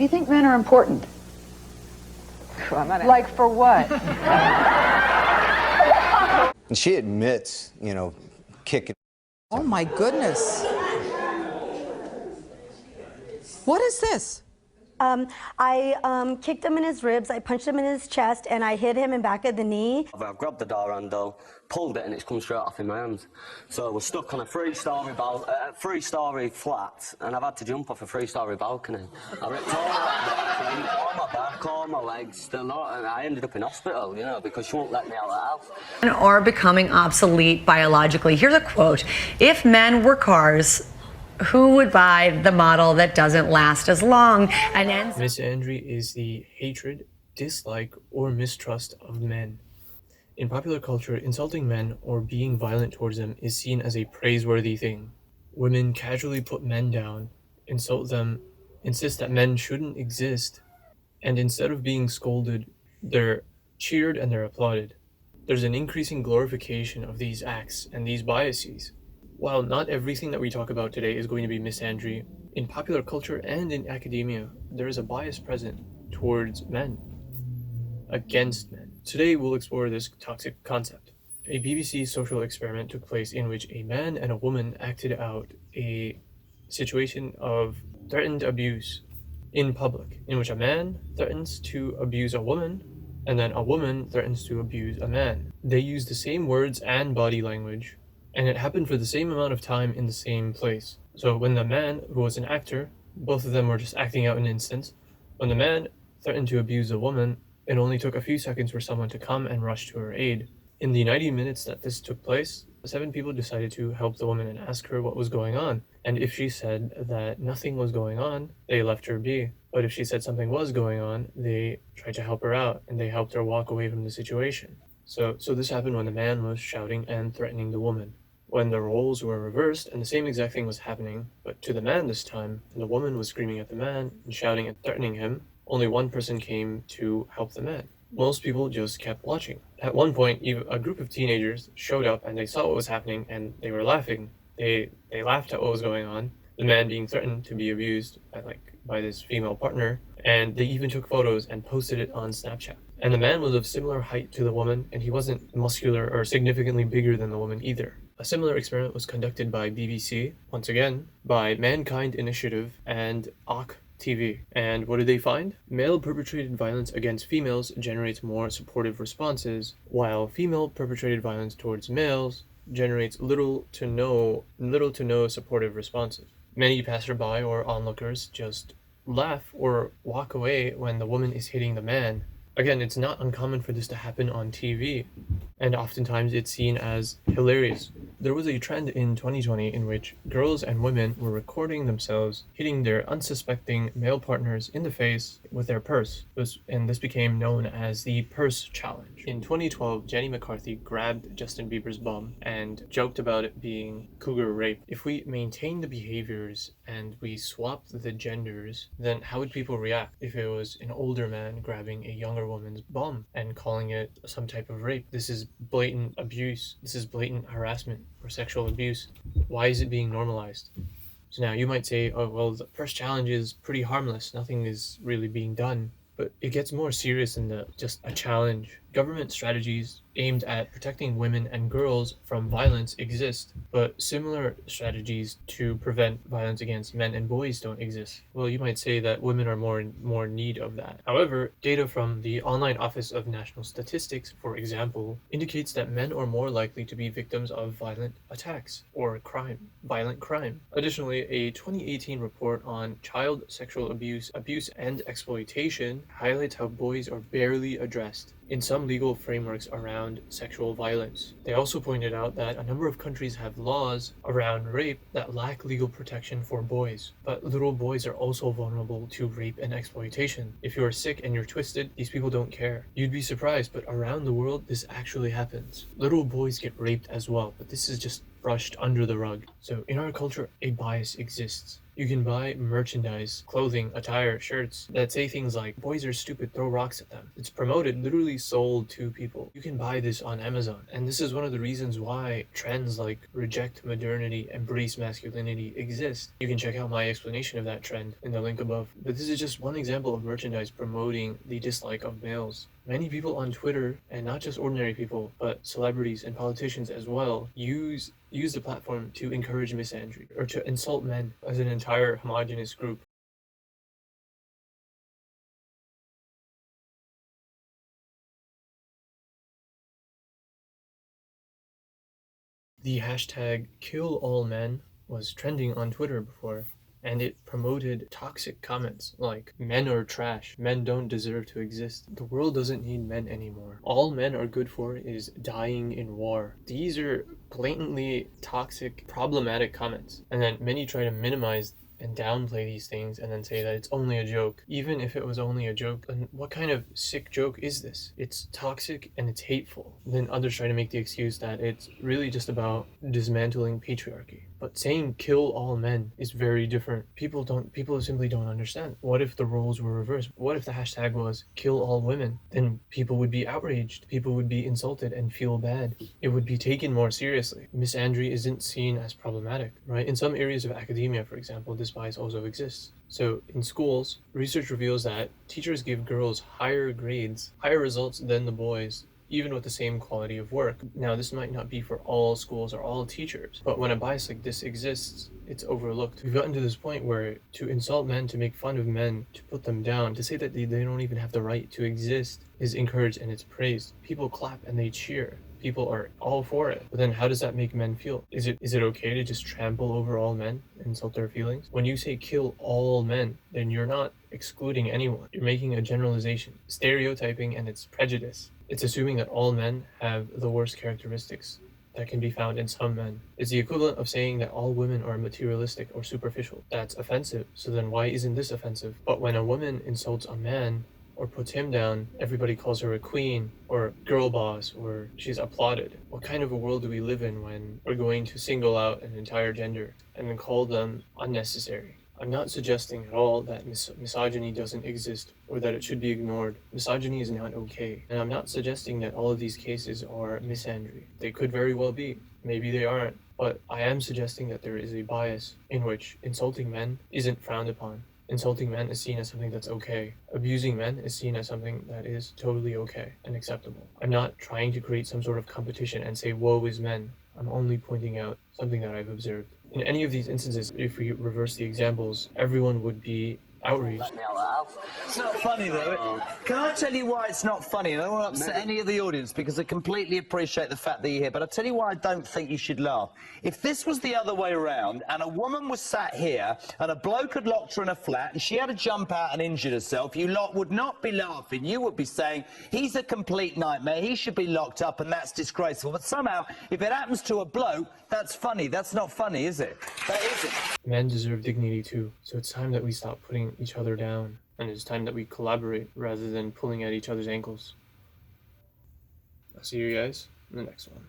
Do you think men are important? Like for what? And she admits, kicking. Oh my goodness. What is this? I kicked him in his ribs, I punched him in his chest, and I hit him in back of the knee. I've grabbed the door handle, pulled it, and it's come straight off in my hands. So we're stuck on a three-storey flat, and I've had to jump off a three-storey balcony. I ripped all my back, all my legs, and I ended up in hospital, because she won't let me out of the house. Are becoming obsolete biologically. Here's a quote: "If men were cars, who would buy the model that doesn't last as long?" And ends. Misandry is the hatred, dislike, or mistrust of men. In popular culture, insulting men or being violent towards them is seen as a praiseworthy thing. Women casually put men down, insult them, insist that men shouldn't exist, and instead of being scolded, they're cheered and they're applauded. There's an increasing glorification of these acts and these biases. While not everything that we talk about today is going to be misandry, in popular culture and in academia, there is a bias present towards men, against men. Today, we'll explore this toxic concept. A BBC social experiment took place in which a man and a woman acted out a situation of threatened abuse in public, in which a man threatens to abuse a woman, and then a woman threatens to abuse a man. They used the same words and body language, and it happened for the same amount of time in the same place. So when the man, who was an actor, both of them were just acting out an instance, when the man threatened to abuse a woman, it only took a few seconds for someone to come and rush to her aid. In the 90 minutes that this took place, 7 people decided to help the woman and ask her what was going on. And if she said that nothing was going on, they left her be. But if she said something was going on, they tried to help her out, and they helped her walk away from the situation. So this happened when the man was shouting and threatening the woman. When the roles were reversed and the same exact thing was happening, but to the man this time, and the woman was screaming at the man and shouting and threatening him, only one person came to help the man. Most people just kept watching. At one point, even a group of teenagers showed up and they saw what was happening and they were laughing. They laughed at what was going on, the man being threatened to be abused by this female partner, and they even took photos and posted it on Snapchat. And the man was of similar height to the woman, and he wasn't muscular or significantly bigger than the woman either. A similar experiment was conducted by BBC, once again, by Mankind Initiative and AUK TV. And what did they find? Male perpetrated violence against females generates more supportive responses, while female perpetrated violence towards males generates little to no supportive responses. Many passerby or onlookers just laugh or walk away when the woman is hitting the man. Again, it's not uncommon for this to happen on TV, and oftentimes it's seen as hilarious. There was a trend in 2020 in which girls and women were recording themselves hitting their unsuspecting male partners in the face with their purse, and this became known as the purse challenge. In 2012, Jenny McCarthy grabbed Justin Bieber's bum and joked about it being cougar rape. If we maintain the behaviors and we swap the genders, then how would people react if it was an older man grabbing a younger woman's bum and calling it some type of rape? This is blatant abuse. This is blatant harassment or sexual abuse. Why is it being normalized? So now you might say, oh, well, the purse challenge is pretty harmless. Nothing is really being done. But it gets more serious than just a challenge. Government strategies aimed at protecting women and girls from violence exist, but similar strategies to prevent violence against men and boys don't exist. Well, you might say that women are more in need of that. However, data from the Online Office of National Statistics, for example, indicates that men are more likely to be victims of violent attacks or violent crime. Additionally, a 2018 report on child sexual abuse and exploitation highlights how boys are barely addressed in some legal frameworks around sexual violence. They also pointed out that a number of countries have laws around rape that lack legal protection for boys, but little boys are also vulnerable to rape and exploitation. If you're sick and you're twisted, these people don't care. You'd be surprised, but around the world, this actually happens. Little boys get raped as well, but this is just brushed under the rug. So in our culture, a bias exists. You can buy merchandise, clothing, attire, shirts that say things like, boys are stupid, throw rocks at them. It's promoted, literally sold to people. You can buy this on Amazon. And this is one of the reasons why trends like reject modernity, embrace masculinity exist. You can check out my explanation of that trend in the link above. But this is just one example of merchandise promoting the dislike of males. Many people on Twitter, and not just ordinary people, but celebrities and politicians as well, use the platform to encourage misandry or to insult men as an entire homogenous group. The hashtag #KillAllMen was trending on Twitter before, and it promoted toxic comments like, men are trash, men don't deserve to exist, the world doesn't need men anymore, all men are good for is dying in war. These are blatantly toxic, problematic comments, and then many try to minimize and downplay these things and then say that it's only a joke. Even if it was only a joke, then what kind of sick joke is this? It's toxic and it's hateful. Then others try to make the excuse that it's really just about dismantling patriarchy. But saying kill all men is very different. People simply don't understand. What if the roles were reversed? What if the hashtag was kill all women? Then people would be outraged. People would be insulted and feel bad. It would be taken more seriously. Misandry isn't seen as problematic, right? In some areas of academia, for example, this bias also exists. So in schools, research reveals that teachers give girls higher grades, higher results than the boys, even with the same quality of work. Now, this might not be for all schools or all teachers, but when a bias like this exists, it's overlooked. We've gotten to this point where to insult men, to make fun of men, to put them down, to say that they don't even have the right to exist is encouraged and it's praised. People clap and they cheer. People are all for it. But then how does that make men feel? Is it okay to just trample over all men and insult their feelings? When you say kill all men, then you're not excluding anyone. You're making a generalization, stereotyping, and it's prejudice. It's assuming that all men have the worst characteristics that can be found in some men. It's the equivalent of saying that all women are materialistic or superficial. That's offensive. So then why isn't this offensive? But when a woman insults a man or puts him down, everybody calls her a queen or girl boss, or she's applauded. What kind of a world do we live in when we're going to single out an entire gender and then call them unnecessary? I'm not suggesting at all that misogyny doesn't exist or that it should be ignored. Misogyny is not okay. And I'm not suggesting that all of these cases are misandry. They could very well be. Maybe they aren't. But I am suggesting that there is a bias in which insulting men isn't frowned upon. Insulting men is seen as something that's okay. Abusing men is seen as something that is totally okay and acceptable. I'm not trying to create some sort of competition and say woe is men. I'm only pointing out something that I've observed. In any of these instances, if we reverse the examples, everyone would be outraged. It's not funny though. Can I tell you why it's not funny? I don't want to upset any of the audience because I completely appreciate the fact that you're here, but I'll tell you why I don't think you should laugh. If this was the other way around and a woman was sat here and a bloke had locked her in a flat and she had to jump out and injured herself, you lot would not be laughing. You would be saying, he's a complete nightmare, he should be locked up and that's disgraceful. But somehow, if it happens to a bloke, that's funny. That's not funny, is it? That isn't. Men deserve dignity too, so it's time that we stop putting each other down, and it's time that we collaborate rather than pulling at each other's ankles. I'll see you guys in the next one.